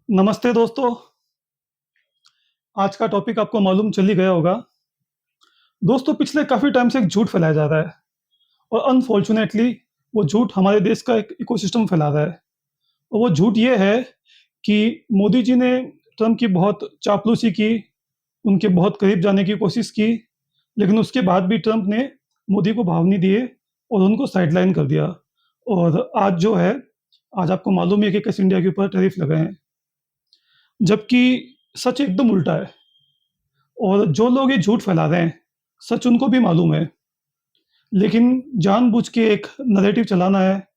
नमस्ते दोस्तों, आज का टॉपिक आपको मालूम चल ही गया होगा। दोस्तों पिछले काफ़ी टाइम से एक झूठ फैलाया जा रहा है और अनफॉर्च्यूनेटली वो झूठ हमारे देश का एक इकोसिस्टम फैला रहा है। और वो झूठ ये है कि मोदी जी ने ट्रम्प की बहुत चापलूसी की, उनके बहुत करीब जाने की कोशिश की, लेकिन उसके बाद भी ट्रम्प ने मोदी को भाव नहीं दिए और उनको साइडलाइन कर दिया। और आज जो है, आज आपको मालूम है कि कैसे इंडिया के ऊपर टैरिफ लगाए हैं, जबकि सच एकदम उल्टा है। और जो लोग ये झूठ फैला रहे हैं, सच उनको भी मालूम है, लेकिन जानबूझ के एक नैरेटिव चलाना है,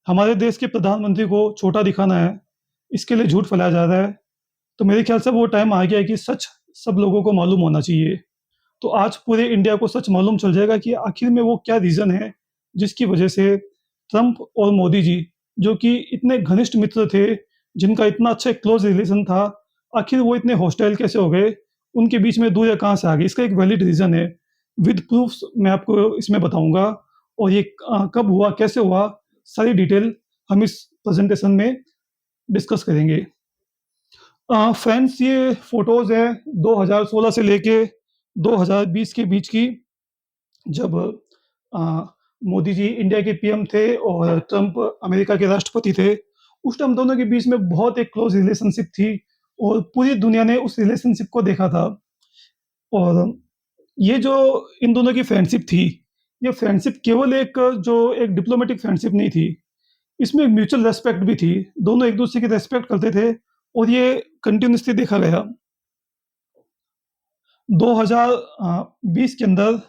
हमारे देश के प्रधानमंत्री को छोटा दिखाना है, इसके लिए झूठ फैलाया जा रहा है। तो मेरे ख्याल से वो टाइम आ गया है कि सच सब लोगों को मालूम होना चाहिए। तो आज पूरे इंडिया को सच मालूम चल जाएगा कि आखिर में वो क्या रीज़न है, जिसकी वजह से ट्रम्प और मोदी जी, जो कि इतने घनिष्ठ मित्र थे, जिनका इतना अच्छा एक क्लोज़ रिलेशन था, आखिर वो इतने हॉस्टाइल कैसे हो गए? उनके बीच में दूरियाँ कहाँ से आ गई? इसका एक वैलिड रीज़न है। विद प्रूफ्स मैं आपको इसमें बताऊँगा और ये कब हुआ, कैसे हुआ, सारी डिटेल हम इस प्रेज़ेंटेशन में डिस्कस करेंगे। फ्रेंड्स, ये फ़ोटोज़ हैं 2016 से लेके 2020 के बीच की, जब अ, मोदी जी इंडिया के पीएम थे और ट्रम्प अमेरिका के राष्ट्रपति थे। उस टाइम दोनों के बीच में बहुत एक क्लोज़ रिलेशनशिप थी और पूरी दुनिया ने उस रिलेशनशिप को देखा था। और ये जो इन दोनों की फ्रेंडशिप थी, ये फ्रेंडशिप केवल एक डिप्लोमेटिक फ्रेंडशिप नहीं थी, इसमें म्यूचुअल रिस्पेक्ट भी थी। दोनों एक-दूसरे की रिस्पेक्ट करते थे और ये कंटिन्यूअसली देखा गया। 2020 के अंदर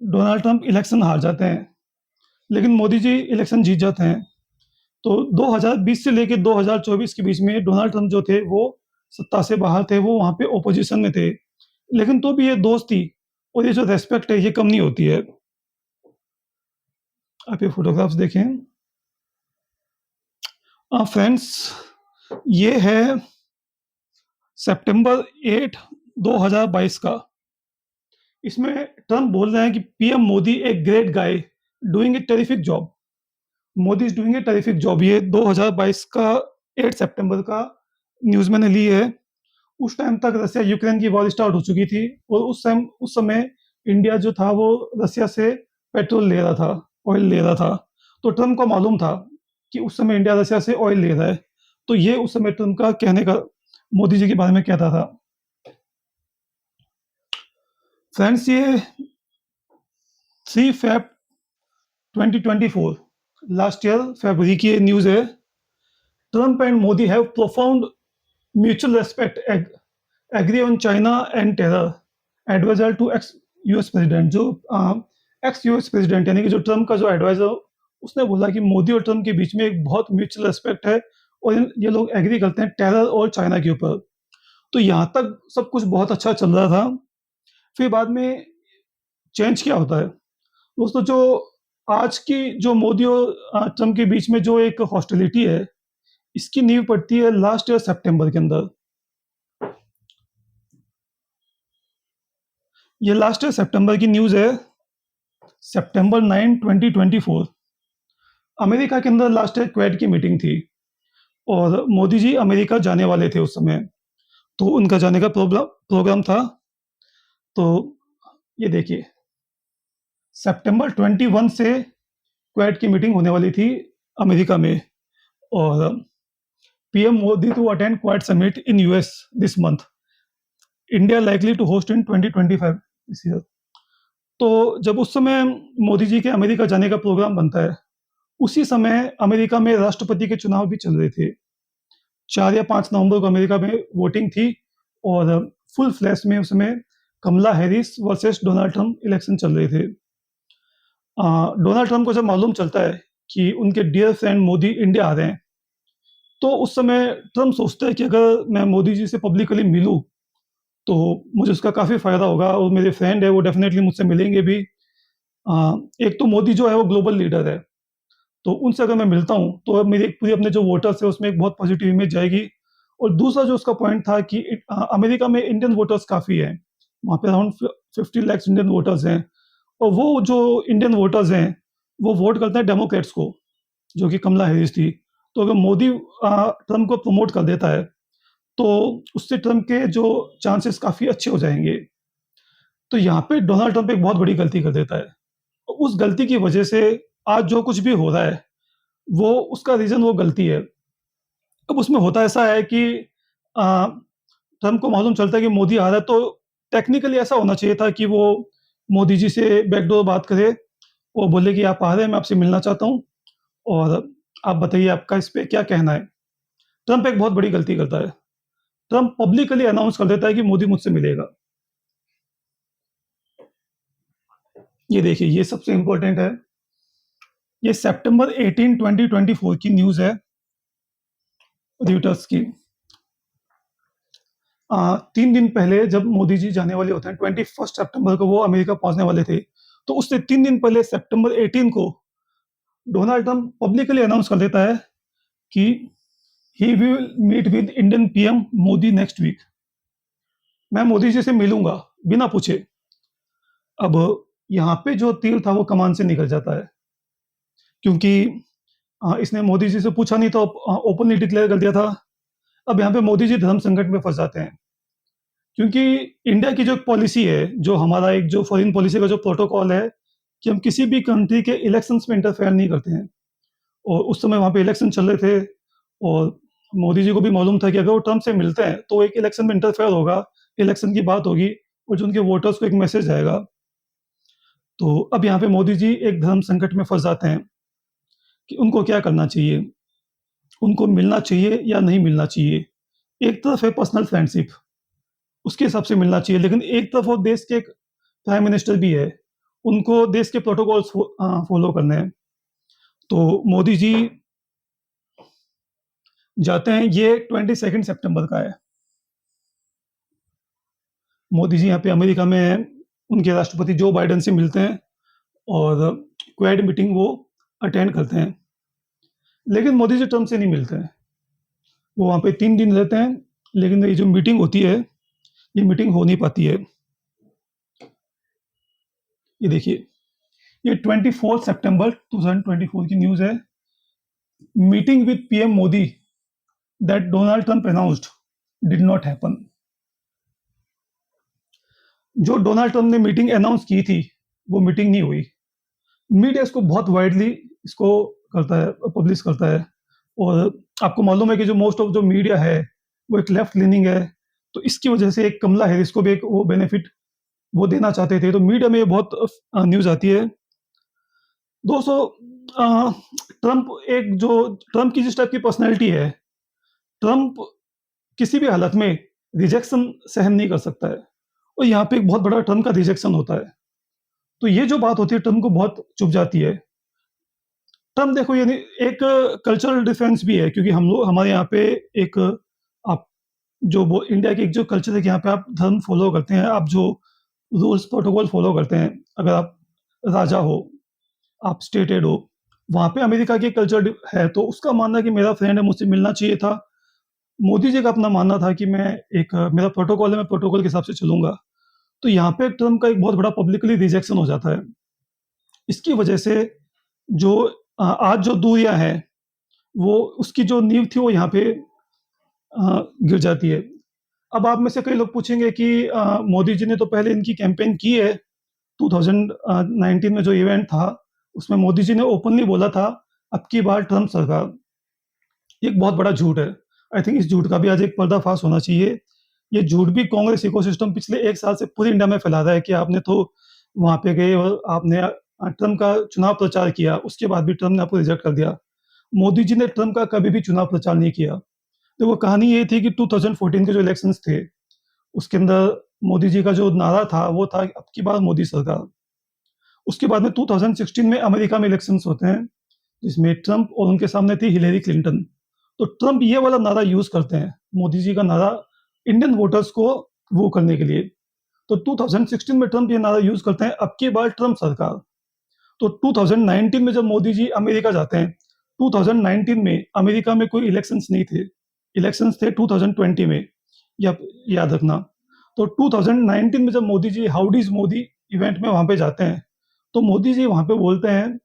डोनाल्ड ट्रम्प इलेक्शन हार जाते हैं, लेकिन मोदी जी इलेक्शन जीत जाते हैं। तो 2020 से लेके 2024 के बीच में डोनाल्ड ट्रम्प जो थे, वो सत्ता से बाहर थे, वो वहाँ पे ऑपोज़िशन में थे। लेकिन तो भी ये दोस्ती और ये जो रिस्पेक्ट है, ये कम नहीं होती है। आप ये फ़ोटोग्राफ्स देखें। फ्रेंड्स, ये है सितंबर 8, 2022 का। इसमें ट्रम्प बोल रहे हैं कि PM Modi a great guy doing a terrific job. Modi is doing a terrific job, ये 2022 का 8 सितंबर का न्यूज़ मैंने ली है। उस टाइम तक रसिया यूक्रेन की वॉर स्टार्ट हो चुकी थी और उस समय इंडिया जो था वो रसिया से पेट्रोल ले रहा था, ऑयल ले रहा था। तो ट्रम्प को मालूम था कि उस समय इंडिया रसिया से ऑयल ले रहा है। तो ये उस समय ट्रम्प का कहने का मोदी जी के बारे में कहता था। फ्रेंड्स, ये 3 फ़ेब 2024 लास्ट ईयर फरवरी की ये न्यूज़ है। Trump and Modi have profound mutual respect agree on China and terror, adviser to ex US president. जो एक्स यूएस प्रेसिडेंट यानी कि जो ट्रम्प का जो एडवाइजर, उसने बोला कि मोदी और ट्रम्प के बीच में एक बहुत म्यूचुअल रिस्पेक्ट है और ये लोग एग्री करते हैं टेरर और चाइना के ऊपर। तो यहाँ तक सब कुछ बहुत अच्छा चल रहा था। फिर बाद में चेंज क्या होता है दोस्तों? जो आज की जो मोदी और ट्रम्प के बीच में जो एक हॉस्टिलिटी है, इसकी नींव पड़ती है लास्ट ईयर सितंबर के अंदर। ये लास्ट ईयर सितंबर की न्यूज़ है, सितंबर 9, 2024। अमेरिका के अंदर लास्ट ईयर क्वेड की मीटिंग थी और मोदी जी अमेरिका जाने वाले थे उस समय। तो उनका जाने का प्रोग्राम था। तो ये देखिए, सितंबर 21 से क्वेड की मीटिंग होने वाली थी अमेरिका में और PM Modi to attend Quad summit in US this month, India likely to host in 2025 this year. तो जब उस समय मोदी जी के अमेरिका जाने का प्रोग्राम बनता है, उसी समय अमेरिका में राष्ट्रपति के चुनाव भी चल रहे थे। 4 या 5 नवंबर को अमेरिका में वोटिंग थी और फुल फ्लैश में उस समय Kamala Harris versus Donald Trump election चल रहे थे। डोनाल्ड ट्रम्प को जब मालूम चलता है कि उनके डियर फ्रेंड मोदी इंडिया आ रहे हैं, तो उस समय ट्रम्प सोचता है कि अगर मैं मोदी जी से पब्लिकली मिलूँ, तो मुझे उसका काफ़ी फ़ायदा होगा और मेरे फ्रेंड है वो डेफ़िनेटली मुझसे मिलेंगे भी। एक तो मोदी जो है वो ग्लोबल लीडर है, तो उनसे अगर मैं मिलता हूँ, तो मेरी एक पूरी अपने जो वोटर्स है उसमें एक बहुत पॉज़िटिव इमेज जाएगी। और दूसरा जो उसका पॉइंट था कि अमेरिका में इंडियन वोटर्स काफ़ी हैं, वहाँ पे अराउंड 50 लैक्स इंडियन वोटर्स हैं और वो जो इंडियन वोटर्स हैं, वो वोट करते हैं डेमोक्रेट्स को, जो कि कमला हैरिस थी। तो अगर मोदी ट्रम्प को प्रमोट कर देता है, तो उससे ट्रम्प के जो चांसेस काफ़ी अच्छे हो जाएँगे। तो यहाँ पे डोनाल्ड ट्रम्प एक बहुत बड़ी गलती कर देता है। उस गलती की वजह से आज जो कुछ भी हो रहा है, वो उसका रीज़न वो गलती है। अब उसमें होता ऐसा है कि अ, ट्रम्प को मालूम चलता है कि मोदी आ रहा है, तो टेक्निकली ऐसा होना चाहिए था कि वो मोदी जी से बैकडोर बात करे। वो बोले कि आप आ रहे हैं, मैं आपसे मिलना चाहता हूँ और आप बताइए आपका इस पे क्या कहना है। ट्रम्प एक बहुत बड़ी गलती करता है। ट्रम्प पब्लिकली अनाउंस कर देता है कि मोदी मुझसे मिलेगा। ये देखिए, ये सबसे इम्पोर्टेंट है। ये सितंबर 18, 2024 की न्यूज़ है, रॉयटर्स की। 3 दिन पहले जब मोदी जी जाने वाले होते हैं, 21 सितंबर को वो अमेरिका पहुँचने वाले थे। तो उससे 3 दिन पहले सितंबर 18 को डोनाल्ड ट्रम्प पब्लिकली अनाउंस कर देता है कि he will meet with Indian PM Modi next week. मैं मोदी जी से मिलूँगा, बिना पूछे। अब यहाँ पे जो तीर था वो कमान से निकल जाता है, क्योंकि इसने मोदी जी से पूछा नहीं, तो ओपनली डिक्लेयर कर दिया था। अब यहाँ पे मोदी जी धर्म संकट में फँस जाते हैं, क्योंकि इंडिया की जो पॉलिसी है, जो हमारा एक जो फॉरेन पॉलिसी का जो प्रोटोकॉल है, कि हम किसी भी कंट्री के इलेक्शंस में इंटरफेयर नहीं करते हैं। और उस समय वहाँ पे इलेक्शन चल रहे थे, और मोदी जी को भी मालूम था कि अगर वो ट्रम्प से मिलते हैं, तो एक इलेक्शन में इंटरफेयर होगा, इलेक्शन की बात होगी और जो उनके वोटर्स को एक मैसेज जाएगा। तो अब यहाँ पे मोदी जी एक धर्म संकट में फँस जाते हैं कि उनको क्या करना चाहिए? उनको मिलना चाहिए या नहीं मिलना चाहिए? एक तरफ है पर्सनल फ्रेंडशिप, उसके हिसाब से मिलना चाहिए, लेकिन एक तरफ वो देश के एक प्राइम मिनिस्टर भी है, उनको देश के प्रोटोकॉल्स फॉलो करने हैं। तो मोदी जी जाते हैं, ये 22 सितंबर का है। मोदी जी यहाँ पे अमेरिका में उनके राष्ट्रपति जो बाइडेन से मिलते हैं और क्वाड मीटिंग वो अटेंड करते हैं। लेकिन मोदी जी ट्रम्प से नहीं मिलते हैं। वो वहाँ पे 3 दिन रहते हैं, लेकिन ये जो मीटिंग होती है, ये मीटिंग हो नहीं पाती है। ये देखिए, ये 24 सितंबर 2024 की न्यूज़ है। Meeting with PM Modi that Donald Trump announced did not happen. जो डोनाल्ड ट्रम्प ने मीटिंग अनाउंस की थी, वो मीटिंग नहीं हुई। मीडिया इसको बहुत वाइडली इसको करता है, पब्लिश करता है। और आपको मालूम है कि जो मोस्ट ऑफ जो मीडिया है, वो एक लेफ्ट लीनिंग है। तो इसकी वजह से एक कमला हैरिस को भी एक वो बेनिफिट वो देना चाहते थे। तो मीडिया में ये बहुत न्यूज़ आती है। दोस्तों, अ, ट्रम्प की जिस टाइप की पर्सनैलिटी है, ट्रम्प किसी भी हालत में रिजेक्शन सहन नहीं कर सकता है, और यहाँ पे एक बहुत बड़ा ट्रम्प का रिजेक्शन होता है। तो ये जो बात होती है, ट्रम्प को बहुत चुभ जाती है। ट्रम्प देखो, ये एक कल्चरल डिफरेंस भी है, क्योंकि हम लोग हमारे यहाँ पे एक आप जो वो इंडिया की एक जो कल्चर है कि यहाँ पे आप धर्म फॉलो करते हैं, आप जो रूल्स प्रोटोकॉल फॉलो करते हैं। अगर आप राजा हो, आप स्टेट हेड हो, वहाँ पे अमेरिका की कल्चर है, तो उसका मानना है कि मेरा फ्रेंड है, मुझसे मिलना चाहिए था। मोदी जी का अपना मानना था कि मैं एक मेरा प्रोटोकॉल है, मैं प्रोटोकॉल के हिसाब से चलूँगा। तो यहाँ पे ट्रम्प का एक बहुत बड़ा पब्लिकली रिजेक्शन हो जाता है। इसकी वजह से जो आज जो दूरियाँ हैं, वो उसकी जो नींव थी वो यहाँ पे गिर जाती है। अब आप में से कई लोग पूछेंगे कि मोदी जी ने तो पहले इनकी कैंपेन की है। 2019 में जो इवेंट था, उसमें मोदी जी ने ओपनली बोला था, अब की बार ट्रम्प सरकार। ये एक बहुत बड़ा झूठ है। आई थिंक इस झूठ का भी आज एक पर्दाफाश होना चाहिए। ये झूठ भी कांग्रेस इकोसिस्टम पिछले 1 साल से पूरे इंडिया में फैला रहा है कि आपने तो वहाँ पे गए और आपने ट्रम्प का चुनाव प्रचार किया, उसके बाद भी ट्रम्प ने आपको रिजेक्ट कर दिया। मोदी जी ने ट्रम्प का कभी भी चुनाव प्रचार नहीं किया। तो वो कहानी ये थी कि 2014 के जो इलेक्शंस थे, उसके अंदर मोदी जी का जो नारा था, वो था अब की बार मोदी सरकार। उसके बाद में 2016 में अमेरिका में इलेक्शंस होते हैं, जिसमें ट्रम्प और उनके सामने थी हिलेरी क्लिंटन। तो ट्रम्प ये वाला नारा यूज़ करते हैं, मोदी जी का नारा इंडियन वोटर्स को वो करने के लिए। तो 2016 में ट्रम्प ये नारा यूज़ करते हैं, अब की बार ट्रम्प सरकार। तो 2019 में जब मोदी जी अमेरिका जाते हैं, 2019 में अमेरिका में कोई इलेक्शंस नहीं थे। इलेक्शंस थे 2020 में, या याद रखना। तो 2019 में जब Modi ji howdy is Modi event में वहाँ पे जाते हैं, तो मोदी जी वहाँ पे बोलते हैं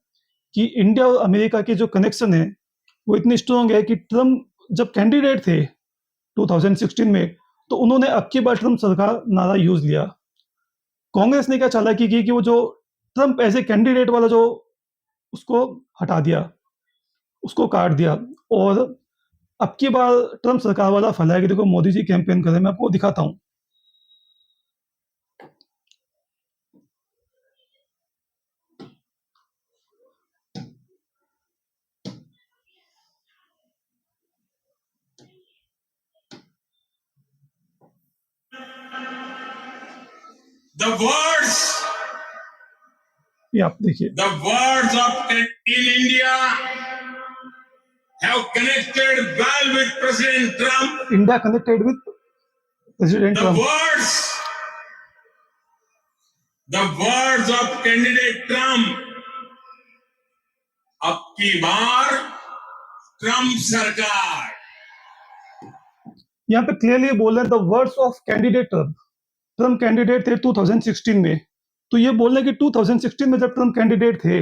कि इंडिया और अमेरिका के जो कनेक्शन है, वो इतनी स्ट्रांग है कि ट्रम्प जब कैंडिडेट थे 2016 में, तो उन्होंने अब की बार ट्रम्प सरकार नारा यूज़ लिया। कांग्रेस ने क्या चालाकी की कि वो जो ट्रम्प एज़ ए कैंडिडेट वाला जो उसको हटा दिया, उसको काट दिया और अब की बार ट्रम्प सरकार वाला फैला है कि देखो मोदी जी कैंपेन कर रहे हैं। मैं आपको दिखाता हूँ। The words, ये आप देखिए, the words of in India have connected well with President Trump. India connected with president The Trump. words of candidate Trump. अब की बार ट्रम्प सरकार। यहाँ पे क्लियरली बोल रहे हैं the words of candidate Trump. Trump candidate थे 2016 में, तो ये बोल रहे हैं कि 2016 में जब ट्रम्प कैंडिडेट थे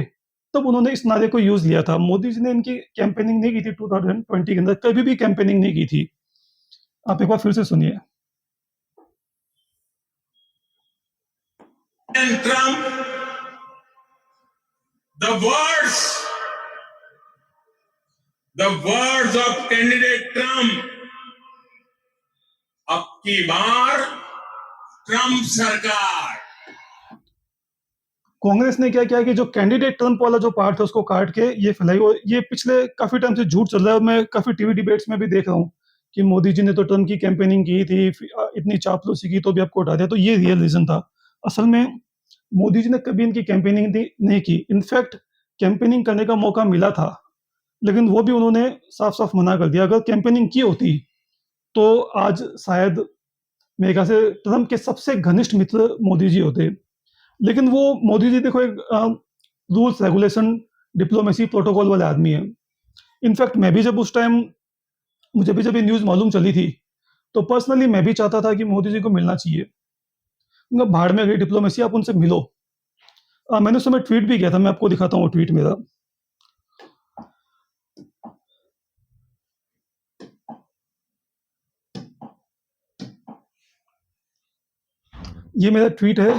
तब उन्होंने इस नारे को यूज लिया था। मोदी जी ने इनकी कैंपेनिंग नहीं की थी 2020 के अंदर, कभी भी कैंपेनिंग नहीं की थी। आप एक बार फिर से सुनिए। And Trump, the words of candidate Trump. अब की बार ट्रम्प सरकार। कांग्रेस ने क्या किया कि जो कैंडिडेट ट्रम्प वाला जो पार्ट था उसको काट के ये फैलाई, और ये पिछले काफी टाइम से झूठ चल रहा है। मैं काफी टीवी डिबेट्स में भी देख रहा हूँ कि मोदी जी ने तो ट्रम्प की कैंपेनिंग की थी, इतनी चापलूसी की तो भी आपको हटा दिया। तो ये रियल रीजन था। असल में मोदी जी ने कभी इनकी कैंपेनिंग नहीं की। इनफैक्ट कैंपेनिंग करने का मौका मिला था, लेकिन वो भी उन्होंने साफ साफ मना कर दिया। अगर कैंपेनिंग की होती तो आज शायद मेरे ख्याल से ट्रम्प के सबसे घनिष्ठ मित्र मोदी जी होते। लेकिन वो मोदी जी देखो एक रूल्स रेगुलेशन डिप्लोमेसी प्रोटोकॉल वाले आदमी है। इनफैक्ट मैं भी जब उस टाइम मुझे भी जब ये न्यूज़ मालूम चली थी तो पर्सनली मैं भी चाहता था कि मोदी जी को मिलना चाहिए। उनका भाड़ में गई डिप्लोमेसी, आप उनसे मिलो। मैंने उस समय ट्वीट भी किया था, मैं आपको दिखाता हूँ वो ट्वीट मेरा। ये मेरा ट्वीट है।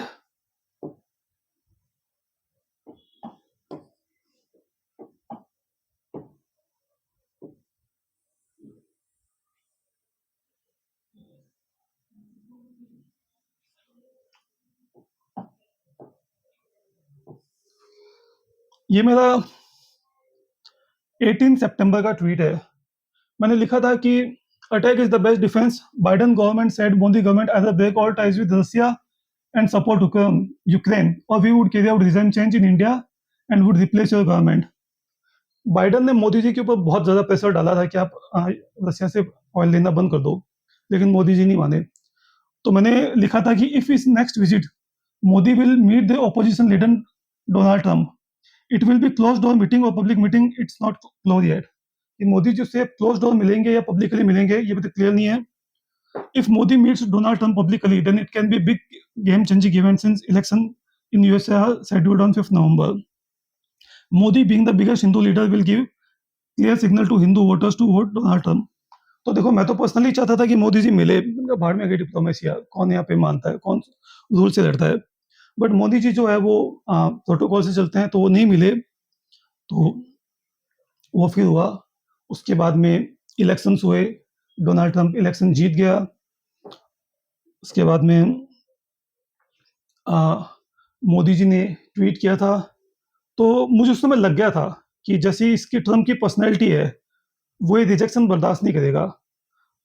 ये मेरा 18 सितंबर का ट्वीट है। मैंने लिखा था कि attack is the best defence. Biden government said Modi government as a break all ties with Russia and support Ukraine, or we would carry out regime change in India and would replace your government. Biden ने मोदी जी के ऊपर बहुत ज़्यादा pressure डाला था कि आप Russia से ऑयल लेना बंद कर दो, लेकिन मोदी जी नहीं माने। तो मैंने लिखा था कि if is next visit Modi will meet the opposition leader Donald Trump, it will be close door meeting और public meeting, it's not close yet. कि मोदी जी से क्लोज डोर मिलेंगे या पब्लिकली मिलेंगे ये भी तो क्लियर नहीं है। If Modi meets Donald Trump publicly, then it can be a big game-changing event since election in USA are scheduled on 5th November. Modi, being the biggest Hindu leader, will give clear signal to Hindu voters to vote Donald Trump. तो देखो मैं तो personally चाहता था कि मोदी जी मिले। उनका भाड़ में गई डिप्लोमेसी, कौन यहाँ पे मानता है, कौन रूल से लड़ता है। बट मोदी जी जो है वो प्रोटोकॉल से चलते हैं, तो वो नहीं मिले। तो वो फिर हुआ, उसके बाद में इलेक्शंस हुए, डोनाल्ड ट्रंप इलेक्शन जीत गया। उसके बाद में मोदी जी ने ट्वीट किया था, तो मुझे उस समय लग गया था कि जैसी इसकी ट्रम्प की पर्सनैलिटी है, वो ये रिजेक्शन बर्दाश्त नहीं करेगा।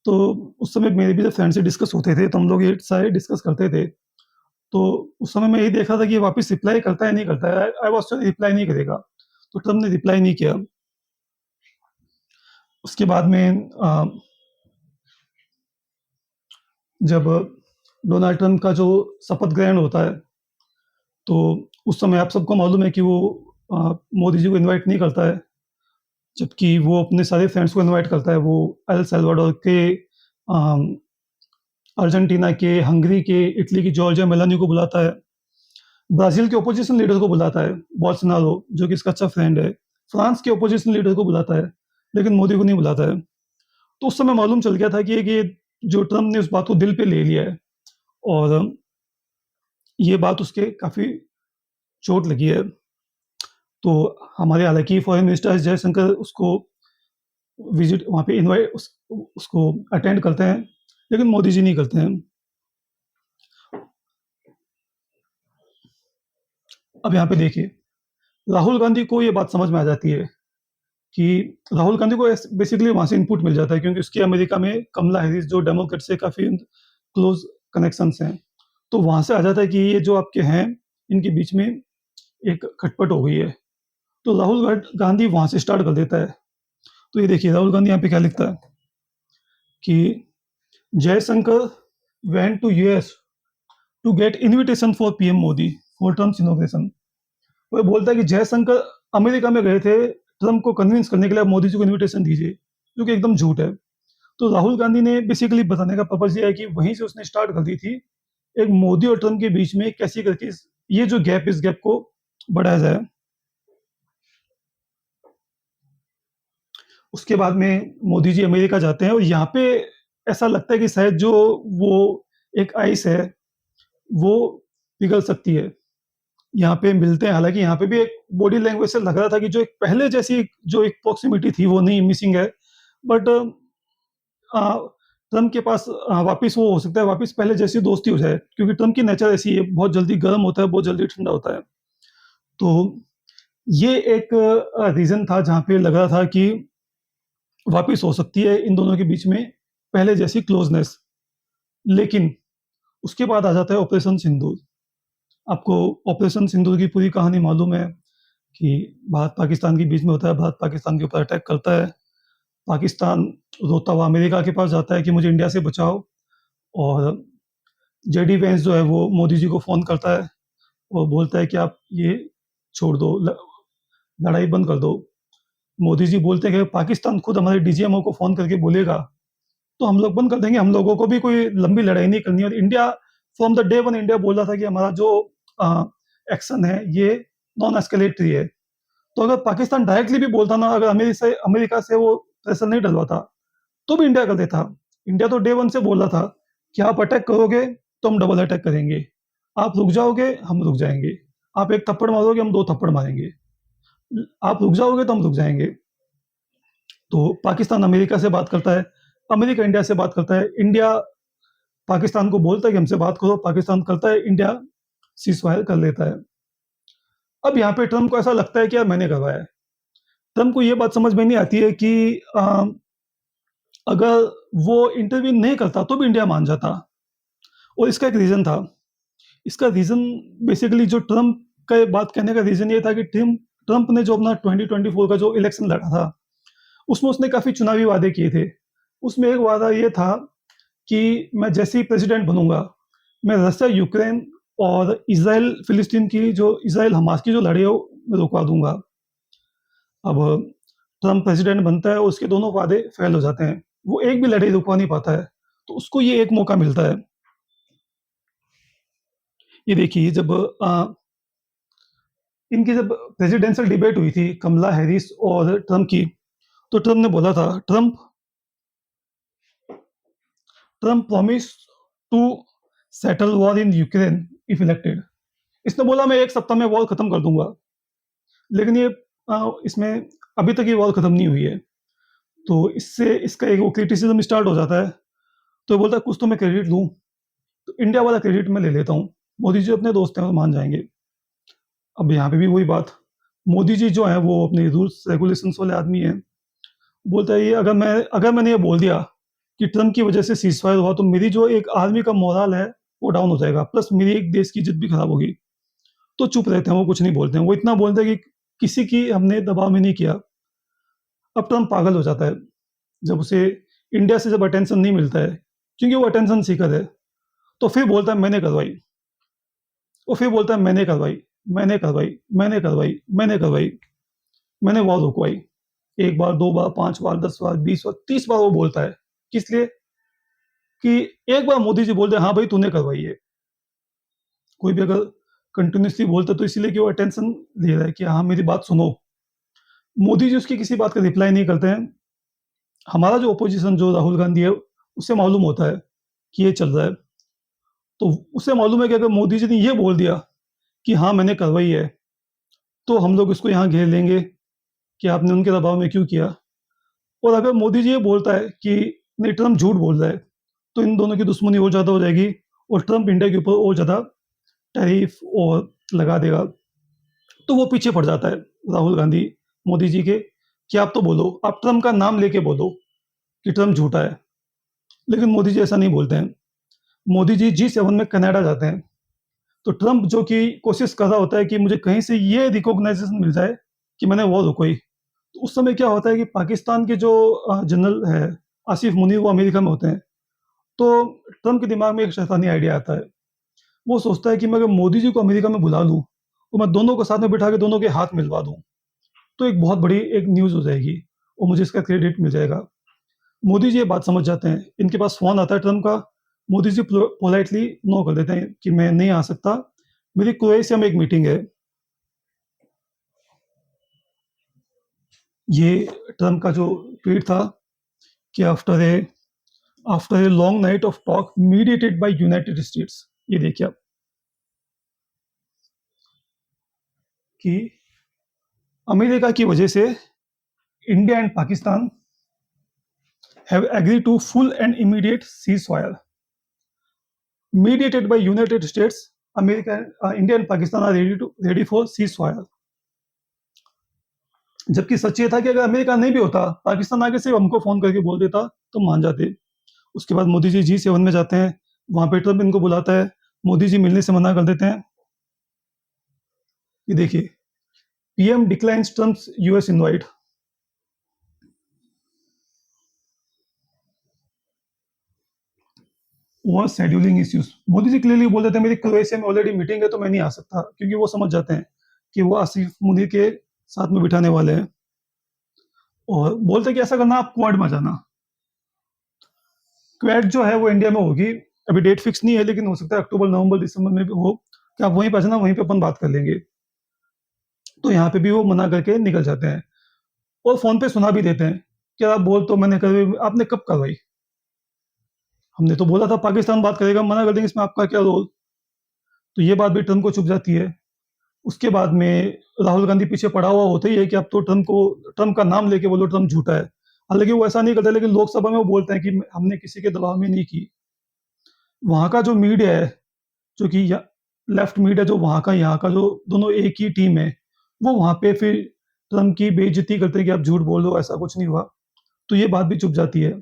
तो उस समय मेरे भी जब फ्रेंड से डिस्कस होते थे, तो हम लोग ये सारे डिस्कस करते थे। तो उस समय मैं यही देख रहा था कि ये वापस रिप्लाई करता है नहीं करता है। आई वाज श्योर रिप्लाई नहीं करेगा, तो ट्रम्प ने रिप्लाई नहीं किया। उसके बाद में जब डोनाल्ड ट्रम्प का जो शपथ ग्रहण होता है, तो उस समय आप सबको मालूम है कि वो मोदी जी को इनवाइट नहीं करता है, जबकि वो अपने सारे फ्रेंड्स को इनवाइट करता है। वो एल सल्वाडोर के, अर्जेंटीना के, हंगरी के, इटली की जॉर्जिया मेलानी को बुलाता है। ब्राज़ील के ओपोजिशन लीडर को बुलाता है, बोल्सोनारो जो कि इसका अच्छा फ्रेंड है। फ्रांस के ओपोजिशन लीडर को बुलाता है, लेकिन मोदी को नहीं बुलाता है। तो उस समय मालूम चल गया था कि ये जो ट्रम्प ने उस बात को दिल पे ले लिया है और ये बात उसके काफ़ी चोट लगी है। तो हमारे हालाँकि फॉरेन मिनिस्टर एस जयशंकर उसको विज़िट वहाँ पे इनवाइट उसको अटेंड करते हैं, लेकिन मोदी जी नहीं करते हैं। अब यहाँ पे देखिए, राहुल गांधी को ये बात समझ में आ जाती है कि राहुल गांधी को बेसिकली वहाँ से इनपुट मिल जाता है क्योंकि उसकी अमेरिका में कमला हैरिस जो डेमोक्रेट से काफ़ी क्लोज कनेक्शंस हैं। तो वहाँ से आ जाता है कि ये जो आपके हैं, इनके बीच में एक खटपट हो गई है। तो राहुल गांधी वहाँ से स्टार्ट कर देता है। तो ये देखिए राहुल गांधी यहाँ पे क्या लिखता है कि Jaishankar went to US to get invitation for PM Modi for Trump's inauguration. वो बोलता है कि जयशंकर अमेरिका में गए थे ट्रम्प को कन्विंस करने के लिए, आप मोदी जी को इनविटेशन दीजिए, जो कि एकदम झूठ है। तो राहुल गांधी ने बेसिकली बताने का पर्पज ये है कि वहीं से उसने स्टार्ट कर दी थी एक मोदी और ट्रम्प के बीच में कैसे करके ये जो गैप, इस गैप को बढ़ाया जाए। उसके बाद में मोदी जी अमेरिका जाते हैं और यहाँ पे ऐसा लगता है कि शायद जो वो एक आइस है वो पिघल सकती है। यहाँ पे मिलते हैं, हालाँकि यहाँ पे भी एक बॉडी लैंग्वेज से लग रहा था कि जो एक पहले जैसी जो एक प्रॉक्सिमिटी थी वो नहीं, मिसिंग है। बट ट्रम्प के पास वापस वो हो सकता है, वापस पहले जैसी दोस्ती हो जाए क्योंकि ट्रम्प की नेचर ऐसी है, बहुत जल्दी गर्म होता है, बहुत जल्दी ठंडा होता है। तो ये एक रीज़न था जहाँ पे लग रहा था कि वापस हो सकती है इन दोनों के बीच में पहले जैसी क्लोज़नेस। लेकिन उसके बाद आ जाता है ऑपरेशन सिंदूर। आपको ऑपरेशन सिंदूर की पूरी कहानी मालूम है कि भारत पाकिस्तान के बीच में होता है, भारत पाकिस्तान के ऊपर अटैक करता है। पाकिस्तान रोता हुआ अमेरिका के पास जाता है कि मुझे इंडिया से बचाओ, और जेडी वेंस जो है वो मोदी जी को फ़ोन करता है और बोलता है कि आप ये छोड़ दो, लड़ाई बंद कर दो। मोदी जी बोलते हैं कि पाकिस्तान खुद हमारे डीजीएमओ को फ़ोन करके बोलेगा तो हम लोग बंद कर देंगे, हम लोगों को भी कोई लंबी लड़ाई नहीं करनी। और India from the day one India बोल रहा था कि हमारा जो एक्शन है ये नॉन एस्केलेटरी है। तो अगर पाकिस्तान डायरेक्टली भी बोलता ना, अगर अमेरिका से वो प्रेशर नहीं डलवाता तो भी इंडिया कर देता। इंडिया तो डे वन से बोल रहा था कि आप अटैक करोगे तो हम डबल अटैक करेंगे, आप रुक जाओगे हम रुक जाएंगे, आप एक थप्पड़ मारोगे हम दो थप्पड़ मारेंगे, आप रुक जाओगे तो हम रुक जाएंगे। तो पाकिस्तान अमेरिका से बात करता है, अमेरिका इंडिया से बात करता है, इंडिया पाकिस्तान को बोलता है कि हमसे बात करो, पाकिस्तान करता है, इंडिया सीज फायर कर लेता है। अब यहाँ पे ट्रम्प को ऐसा लगता है कि यार मैंने करवाया है। ट्रम्प को ये बात समझ में नहीं आती है कि अगर वो इंटरवीन नहीं करता तो भी इंडिया मान जाता, और इसका एक रीज़न था। इसका रीज़न बेसिकली जो ट्रम्प का ये बात कहने का रीज़न ये था कि ट्रम्प ने जो अपना 2024 का जो इलेक्शन लड़ा था, उसमें उसने काफ़ी चुनावी वादे किए थे। उसमें एक वादा ये था कि मैं जैसे ही प्रेसिडेंट बनूँगा, मैं रसिया, यूक्रेन और इज़राइल फ़िलिस्तीन की जो इज़राइल हमास की जो लड़ाई है वो मैं रुकवा दूँगा। अब ट्रम्प प्रेसिडेंट बनता है, उसके दोनों वादे फ़ेल हो जाते हैं। वो एक भी लड़ाई रुकवा नहीं पाता है, तो उसको ये एक मौका मिलता है। ये देखिए जब इनकी जब प्रेसिडेंशियल डिबेट हुई थी कमला हैरिस और ट्रम्प की, तो ट्रम्प ने बोला था, Trump promise to settle war in Ukraine if elected. इसने बोला मैं 1 सप्ताह में वॉर खत्म कर दूंगा, लेकिन ये इसमें अभी तक ये वॉर खत्म नहीं हुई है। तो इससे इसका एक वो क्रिटिसिज्म स्टार्ट हो जाता है। तो ये बोलता है कुछ तो मैं क्रेडिट लूँ, तो इंडिया वाला क्रेडिट मैं ले लेता हूँ, मोदी जी अपने दोस्त हैं और मान जाएंगे। अब यहाँ पे भी वही बात, मोदी जी जो है वो अपने रूल्स रेगुलेशंस वाले आदमी हैं। बोलता है ये अगर मैंने ये बोल दिया कि ट्रम्प की वजह से सीज फायर हुआ तो मेरी जो एक आर्मी का मोरल है वो डाउन हो जाएगा, प्लस मेरी एक देश की इज्जत भी खराब होगी। तो चुप रहते हैं, वो कुछ नहीं बोलते हैं, वो इतना बोलते हैं कि किसी की हमने दबाव में नहीं किया। अब ट्रम्प पागल हो जाता है जब उसे इंडिया से जब अटेंशन नहीं मिलता है, क्योंकि वो अटेंशन सीकर है। तो फिर बोलता है मैंने करवाई, वो फिर बोलता है मैंने करवाई, मैंने करवाई, मैंने करवाई, मैंने करवाई, मैंने वॉर रुकवाई। एक बार, दो बार, 5 बार, 10 बार, 20 बार, 30 बार वो बोलता है। किस लिए? कि एक बार मोदी जी बोल दे हाँ भाई तूने करवाई है। कोई भी अगर कंटिन्यूअसली बोलता है तो इसीलिए कि वो अटेंशन ले रहा है कि हाँ मेरी बात सुनो। मोदी जी उसकी किसी बात का रिप्लाई नहीं करते हैं। हमारा जो ओपोजिशन जो राहुल गांधी है, उसे मालूम होता है कि ये चल रहा है। तो उसे मालूम है कि अगर मोदी जी ने ये बोल दिया कि हाँ, मैंने करवाई है, तो हम लोग इसको यहाँ घेर लेंगे कि आपने उनके दबाव में क्यों किया। और अगर मोदी जी ये बोलता है कि नहीं, ट्रम्प झूठ बोल रहा है, तो इन दोनों की दुश्मनी और ज़्यादा हो जाएगी और ट्रम्प इंडिया के ऊपर और ज़्यादा टैरिफ और लगा देगा। तो वो पीछे पड़ जाता है राहुल गांधी मोदी जी के कि आप तो बोलो, आप ट्रम्प का नाम लेके बोलो कि ट्रम्प झूठा है। लेकिन मोदी जी ऐसा नहीं बोलते हैं। मोदी जी G7 में कनाडा जाते हैं। तो ट्रम्प जो कि कोशिश कर रहा होता है कि मुझे कहीं से ये रिकॉग्नाइजेशन मिल जाए कि मैंने वॉर रुकवाई। तो उस समय क्या होता है कि पाकिस्तान के जो जनरल है आसिफ मुनीर, वो अमेरिका में होते हैं। तो ट्रम्प के दिमाग में एक शैतानी आइडिया आता है। वो सोचता है कि मैं अगर मोदी जी को अमेरिका में बुला लूँ, तो मैं दोनों को साथ में बिठा के दोनों के हाथ मिलवा दूँ, तो एक बहुत बड़ी एक न्यूज़ हो जाएगी और मुझे इसका क्रेडिट मिल जाएगा। मोदी जी ये बात समझ जाते हैं। इनके पास फ़ोन आता है ट्रम्प का। मोदी जी पोलाइटली नो कर देते हैं कि मैं नहीं आ सकता, मेरी क्रोएशिया में एक मीटिंग है। ये ट्रम्प का जो ट्वीट था कि after a long night of talk mediated by United states, ये देखिए आप, कि अमेरिका की वजह से India and Pakistan have agreed to full and immediate ceasefire mediated by United States. America, India and Pakistan are ready for ceasefire. जबकि सच ये था कि अगर अमेरिका नहीं भी होता, पाकिस्तान आगे से हमको फोन करके बोल देता, तो मान जाते। उसके बाद मोदी जी G7 में जाते हैं, वहां पे ट्रम्प इनको बुलाता है, मोदी जी मिलने से मना कर देते हैं। ये देखिए, PM declines Trump's US invite. Over scheduling issues, Modi ji clearly बोल देते हैं मेरी क्रोएशिया में ऑलरेडी मीटिंग है, तो मैं नहीं आ सकता, क्योंकि वो समझ जाते हैं कि वो आसिफ मुनीर के साथ में बिठाने वाले हैं। और बोलते हैं कि ऐसा करना, आप क्वाड में जाना। क्वाड जो है वो इंडिया में होगी, अभी डेट फिक्स नहीं है, लेकिन हो सकता है अक्टूबर, नवंबर, दिसंबर में भी हो, कि आप वहीं पर जाना, वहीं पे अपन बात कर लेंगे। तो यहाँ पे भी वो मना करके निकल जाते हैं और फोन पे सुना भी देते हैं कि आप बोल तो मैंने कर, आपने कब करवाई, हमने तो बोला था पाकिस्तान बात करेगा, मना कर देंगे, इसमें आपका क्या रोल। तो ये बात भी ट्रम्प को चुप जाती है। उसके बाद में राहुल गांधी पीछे पड़ा हुआ होता ही है कि अब तो ट्रम्प का नाम लेके बोलो ट्रम्प झूठा है। हालांकि वो ऐसा नहीं करता, लेकिन लोकसभा में वो बोलते हैं कि हमने किसी के दबाव में नहीं की। वहाँ का जो मीडिया है, जो कि लेफ्ट मीडिया, जो वहाँ का यहाँ का जो दोनों एक ही टीम है, वो वहाँ पे फिर ट्रम्प की बेइज्जती करते हैं कि आप झूठ बोल रहे हो, ऐसा कुछ नहीं हुआ। तो ये बात भी चुप जाती है।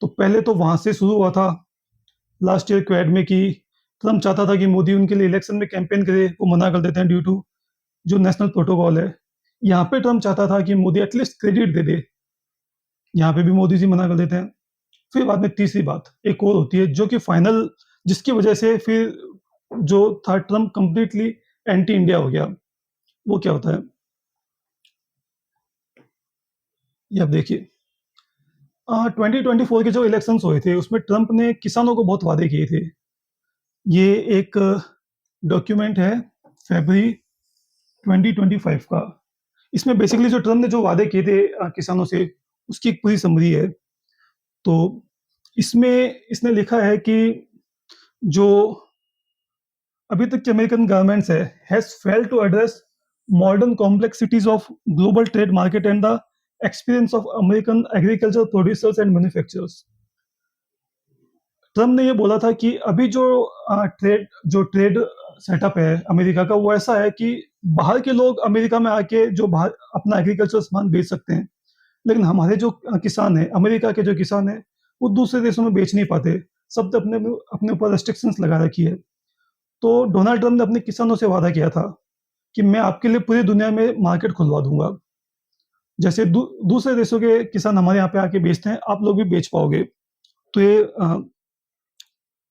तो पहले तो वहाँ से शुरू हुआ था लास्ट ईयर क्वेड में कि ट्रम्प चाहता था कि मोदी उनके लिए इलेक्शन में कैंपेन करे, वो मना कर देते हैं ड्यू टू जो नेशनल प्रोटोकॉल है। यहाँ पे ट्रम्प चाहता था कि मोदी एटलीस्ट क्रेडिट दे दे, यहाँ पे भी मोदी जी मना कर देते हैं। फिर बाद में तीसरी बात एक और होती है, जो कि फाइनल, जिसकी वजह से फिर जो था ट्रम्प कंप्लीटली एंटी इंडिया हो गया। वो क्या होता है, ये आप देखिए। 2024 के जो इलेक्शंस हुए थे, उसमें ट्रम्प ने किसानों को बहुत वादे किए थे। ये एक डॉक्यूमेंट है फरवरी 2025 का। इसमें बेसिकली जो ट्रम्प ने जो वादे किए थे किसानों से, उसकी एक पूरी समरी है। तो इसमें इसने लिखा है कि जो अभी तक की अमेरिकन गवर्नमेंट्स है has failed to address modern complexities of global trade market and the experience of American agriculture producers and manufacturers. Trump ने ये बोला था कि अभी जो ट्रेड सेटअप है अमेरिका का, वो ऐसा है कि बाहर के लोग अमेरिका में आके जो बाहर अपना एग्रीकल्चर सामान बेच सकते हैं, लेकिन हमारे जो किसान हैं, अमेरिका के जो किसान हैं, वो दूसरे देशों में बेच नहीं पाते। सब तो अपने अपने ऊपर रेस्ट्रिक्शंस लगा रखी है। तो डोनाल्ड ट्रम्प ने अपने किसानों से वादा किया था कि मैं आपके लिए पूरी दुनिया में मार्केट खुलवा दूंगा। जैसे दूसरे देशों के किसान हमारे यहाँ पे आके बेचते हैं, आप लोग भी बेच पाओगे। तो ये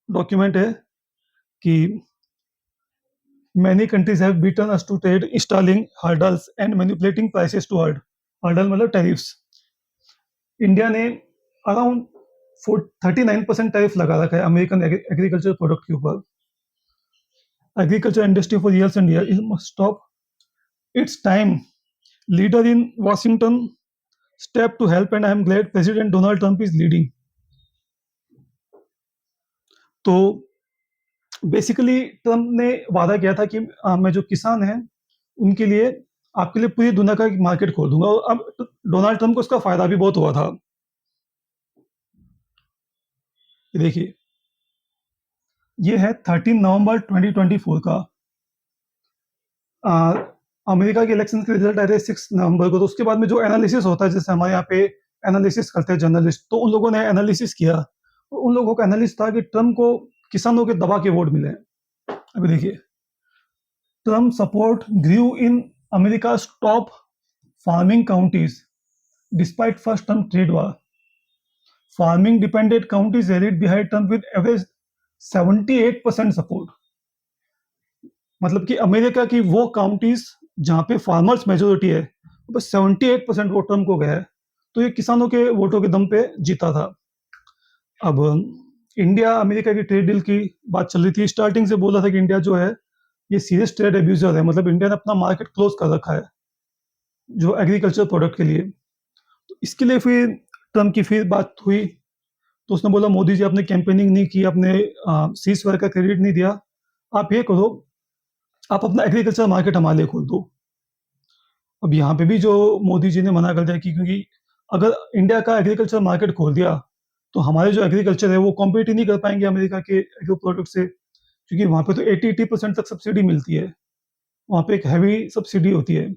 डॉक्यूमेंट है कि many countries have beaten us to trade, installing hurdles and manipulating prices to hurdle मतलब टैरिफ्स। इंडिया ने अराउंड 39% टैरिफ लगा रखा है अमेरिकन एग्रीकल्चर प्रोडक्ट के ऊपर। Agriculture industry for years and year must stop it's time leader in Washington step to help, and I am glad President Donald Trump is leading. तो basically Trump ने वादा किया था कि मैं जो किसान हैं उनके लिए आपके लिए पूरी दुनिया का एक मार्केट खोल दूंगा, और अब डोनाल्ड ट्रम्प को उसका फायदा भी बहुत हुआ था। ये देखिए, ये है 13 नवंबर 2024 का। अमेरिका के इलेक्शन के रिजल्ट आए थे 6 नवंबर को। तो उसके बाद में जो एनालिसिस होता है, जैसे हमारे यहाँ पे एनालिसिस करते हैं जर्नलिस्ट, तो उन लोगों ने एनालिसिस किया। तो उन लोगों का एनालिसिस था कि ट्रम्प को किसानों के दबा के वोट मिले। अभी देखिए, Trump support Guru in अमेरिका's top farming counties despite first term trade war. Farming dependent counties rallied behind Trump with average 78% support. मतलब कि अमेरिका की वो काउंटीज जहां पे फार्मर्स मेजोरिटी है, बस 78% वोट ट्रम्प को गया है। तो ये किसानों के वोटों के दम पे जीता था। अब इंडिया अमेरिका की ट्रेड डील की बात चल रही थी। स्टार्टिंग से बोला था कि इंडिया जो है ये सीरियस ट्रेड एब्यूजर है, मतलब इंडिया ने अपना मार्केट क्लोज कर रखा है जो एग्रीकल्चर प्रोडक्ट के लिए। तो इसके लिए फिर ट्रम्प की फिर बात हुई, तो उसने बोला मोदी जी आपने कैंपेनिंग नहीं की, आपने सीज फायर का क्रेडिट नहीं दिया, आप ये करो, आप अपना एग्रीकल्चर मार्केट हमारे लिए खोल दो। अब यहाँ पे भी जो मोदी जी ने मना कर दिया कि क्योंकि अगर इंडिया का एग्रीकल्चर मार्केट खोल दिया तो हमारे जो एग्रीकल्चर है वो कॉम्पीट ही नहीं कर पाएंगे अमेरिका के एग्रो प्रोडक्ट से, क्योंकि वहाँ पे तो 80% तक सब्सिडी मिलती है। वहाँ पे एक हैवी सब्सिडी होती है,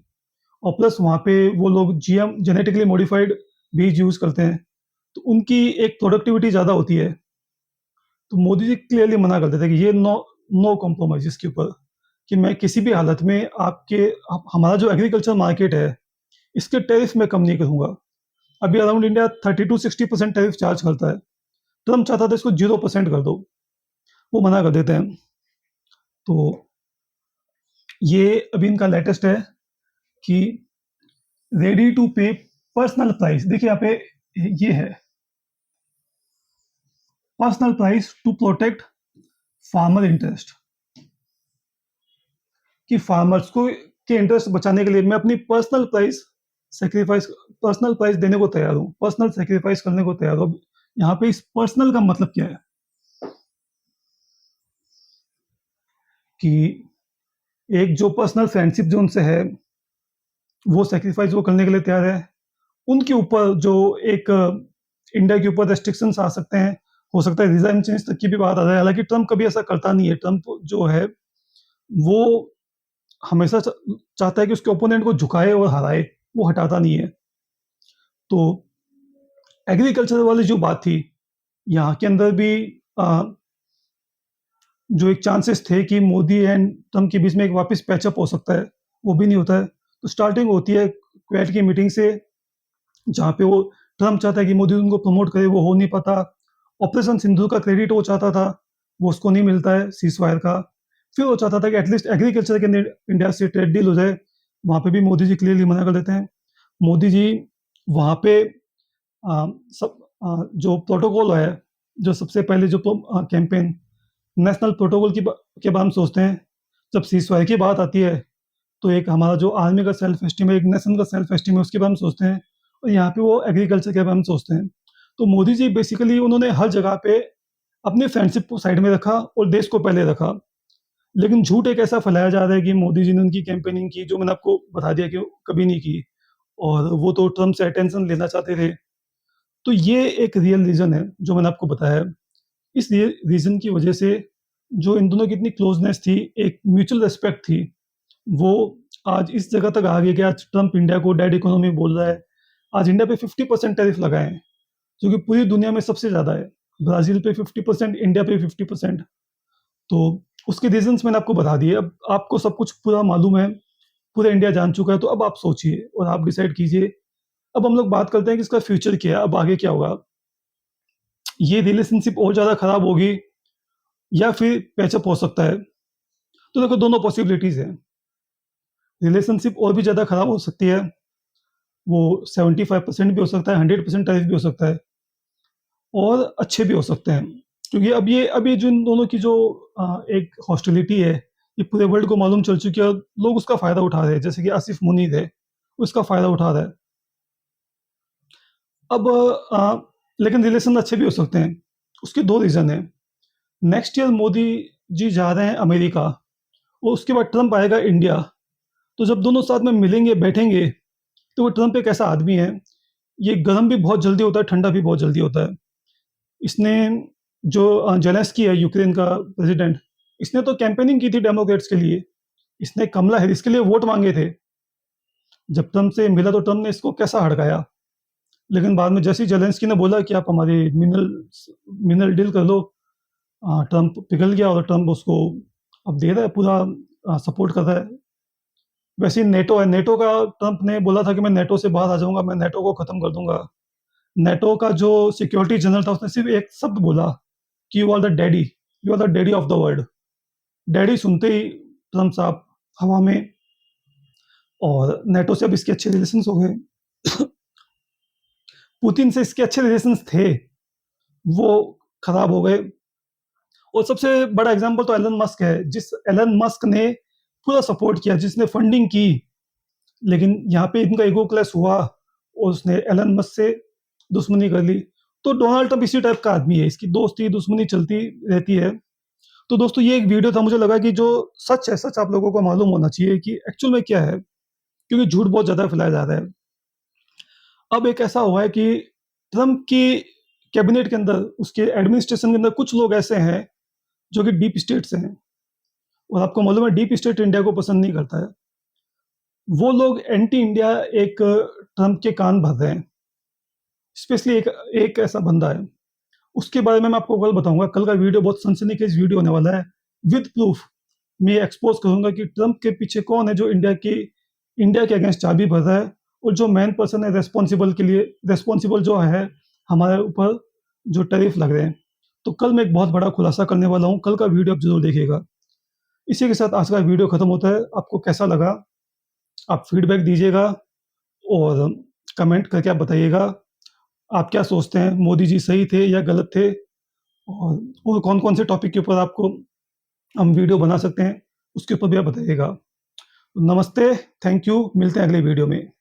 और प्लस वहाँ पे वो लोग जीएम जेनेटिकली मॉडिफाइड बीज यूज करते हैं, तो उनकी एक प्रोडक्टिविटी ज़्यादा होती है। तो मोदी जी क्लियरली मना कर देते हैं कि ये नो कॉम्प्रोमाइज इसके ऊपर, कि मैं किसी भी हालत में हमारा जो एग्रीकल्चर मार्केट है इसके टैरिफ में कम नहीं करूंगा। अभी अराउंड इंडिया 30-60% टैरिफ चार्ज करता है, ट्रम्प चाहता था इसको 0% कर दो, वो मना कर देते हैं। तो ये अभी इनका लेटेस्ट है कि ready to pay personal price. देखिए यहाँ पे ये है personal price to protect farmer interest, कि फार्मर्स को के इंटरेस्ट बचाने के लिए मैं अपनी पर्सनल प्राइस देने को तैयार हूँ, पर्सनल सेक्रीफाइस करने को तैयार हूँ। यहाँ पे इस पर्सनल का मतलब क्या है कि एक जो पर्सनल फ्रेंडशिप जो उनसे है वो सेक्रीफाइस वो करने के लिए तैयार है। उनके ऊपर जो एक इंडिया के ऊपर रेस्ट्रिक्शंस आ सकते हैं, हो सकता है रिजाइन चेंज तक की भी बात आ जाए। हालांकि ट्रम्प कभी ऐसा करता नहीं है। ट्रम्प जो है वो हमेशा चाहता है कि उसके ओपोनेंट को झुकाए और हराए, वो हटाता नहीं है। तो एग्रीकल्चर वाली जो बात थी, यहाँ के अंदर भी जो एक चांसेस थे कि मोदी एंड ट्रम्प के बीच में एक वापस पैचअप हो सकता है, वो भी नहीं होता है। तो स्टार्टिंग होती है क्वेट की मीटिंग से, जहाँ पे वो ट्रम्प चाहता है कि मोदी उनको प्रमोट करे, वो हो नहीं पाता। ऑपरेशन सिंधु का क्रेडिट वो चाहता था, वो उसको नहीं मिलता है सीज फायर का। फिर वो चाहता था कि एटलीस्ट एग्रीकल्चर के इंडिया से ट्रेड डील हो जाए, वहाँ पे भी मोदी जी क्लियरली मना कर देते हैं। मोदी जी वहाँ पे जो प्रोटोकॉल है, जो सबसे पहले जो कैंपेन नेशनल प्रोटोकॉल के बारे में सोचते हैं। जब सीज फायर की बात आती है तो एक हमारा जो आर्मी का सेल्फ एस्टीम है, एक नेशन का सेल्फ एस्टीम है, उसके बारे में सोचते हैं, और यहाँ पे वो एग्रीकल्चर के बारे में सोचते हैं। तो मोदी जी बेसिकली उन्होंने हर जगह पे अपनी फ्रेंडशिप को साइड में रखा और देश को पहले रखा। लेकिन झूठ एक ऐसा फैलाया जा रहा है कि मोदी जी ने उनकी कैंपेनिंग की, जो मैंने आपको बता दिया कि कभी नहीं की, और वो तो ट्रम्प से अटेंशन लेना चाहते थे। तो ये एक रियल रीज़न है जो मैंने आपको बताया। इस रीज़न की वजह से जो इन दोनों की इतनी क्लोजनेस थी, एक म्यूचुअल रिस्पेक्ट थी, वो आज इस जगह तक आ गई कि आज ट्रम्प इंडिया को डेड इकोनॉमी बोल रहा है। आज इंडिया पे 50% टैरिफ लगाए हैं, जो कि पूरी दुनिया में सबसे ज़्यादा है। ब्राज़ील पे 50%, इंडिया पे 50%। तो उसके रीजंस मैंने आपको बता दिए। अब आपको सब कुछ पूरा मालूम है, पूरा इंडिया जान चुका है, तो अब आप सोचिए और आप डिसाइड कीजिए। अब हम लोग बात करते हैं कि इसका फ्यूचर क्या है, अब आगे क्या होगा। ये रिलेशनशिप और ज़्यादा खराब होगी या फिर पैचअप हो सकता है। तो देखो, दोनों पॉसिबिलिटीज़ हैं। रिलेशनशिप और भी ज़्यादा खराब हो सकती है, वो 75% भी हो सकता है, 100% टैरिफ भी हो सकता है, और अच्छे भी हो सकते हैं। क्योंकि अब ये जो इन दोनों की जो एक हॉस्टिलिटी है, ये पूरे वर्ल्ड को मालूम चल चुकी है, और लोग उसका फ़ायदा उठा रहे हैं। जैसे कि आसिफ मुनीर है, उसका फ़ायदा उठा रहा है। अब लेकिन रिलेशन अच्छे भी हो सकते हैं। उसके 2 रीज़न हैं। नेक्स्ट ईयर मोदी जी जा रहे हैं अमेरिका और उसके बाद ट्रंप आएगा इंडिया। तो जब दोनों साथ में मिलेंगे, बैठेंगे, तो वो ट्रंप एक ऐसा आदमी है, ये गर्म भी बहुत जल्दी होता है, ठंडा भी बहुत जल्दी होता है। इसने जो ज़ेलेंस्की है यूक्रेन का प्रेसिडेंट, इसने तो कैम्पेनिंग की थी डेमोक्रेट्स के लिए। इसने कमला हैरिस के लिए वोट माँगे थे। जब ट्रंप से मिला तो ट्रंप ने इसको कैसा हड़काया। लेकिन बाद में जैसे ही ज़ेलेंस्की ने बोला कि आप हमारी मिनरल डील कर लो, ट्रंप पिघल गया और ट्रंप उसको अब दे रहा है पूरा, सपोर्ट कर रहा है। वैसे ही नेटो है, नेटो का ट्रंप ने बोला था कि मैं नेटो से बाहर आ जाऊँगा, मैं नेटो को ख़त्म कर दूँगा। नेटो का जो सिक्योरिटी जनरल था उसने सिर्फ़ एक शब्द बोला कि you are the daddy of the world. Daddy सुनते ही ट्रंप साहब हवा में, और नेटो से अब इसके अच्छे रिलेशंस हो गए। पुतिन से इसके अच्छे रिलेशंस थे, वो खराब हो गए। और सबसे बड़ा एग्ज़ाम्पल तो एलन मस्क है, जिस एलन मस्क ने पूरा सपोर्ट किया, जिसने फंडिंग की, लेकिन यहाँ पे इनका ईगो क्लैश हुआ और उसने एलन मस्क से दुश्मनी कर ली। तो डोनाल्ड ट्रंप इसी टाइप का आदमी है, इसकी दोस्ती दुश्मनी चलती रहती है। तो दोस्तों ये एक वीडियो था, मुझे लगा कि जो सच है, सच आप लोगों को मालूम होना चाहिए कि एक्चुअल में क्या है, क्योंकि झूठ बहुत ज़्यादा फैलाया जा रहा है। अब एक ऐसा हुआ है कि ट्रंप की कैबिनेट के अंदर, उसके एडमिनिस्ट्रेशन के अंदर कुछ लोग ऐसे हैं जो कि डीप स्टेट से हैं, और आपको मालूम है डीप स्टेट इंडिया को पसंद नहीं करता है। वो लोग एंटी इंडिया एक ट्रंप के कान भर रहे हैं। स्पेशली एक एक ऐसा बंदा है, उसके बारे में मैं आपको कल बताऊँगा। कल का वीडियो बहुत सनसनीखेज वीडियो होने वाला है। विद प्रूफ मैं एक्सपोज़ करूँगा कि ट्रंप के पीछे कौन है जो इंडिया के अगेंस्ट चाबी भर रहा है, और जो मेन पर्सन है रिस्पॉन्सिबल जो है हमारे ऊपर जो टैरिफ लग रहे हैं। तो कल मैं एक बहुत बड़ा खुलासा करने वाला हूँ, कल का वीडियो आप ज़रूर देखिएगा। इसी के साथ आज का वीडियो खत्म होता है। आपको कैसा लगा? आप फीडबैक दीजिएगा और कमेंट करके आप बताइएगा, आप क्या सोचते हैं, मोदी जी सही थे या गलत थे? और कौन-कौन से टॉपिक के ऊपर आपको हम वीडियो बना सकते हैं, उसके ऊपर भी आप बताइएगा। नमस्ते, थैंक यू, मिलते हैं अगले वीडियो में।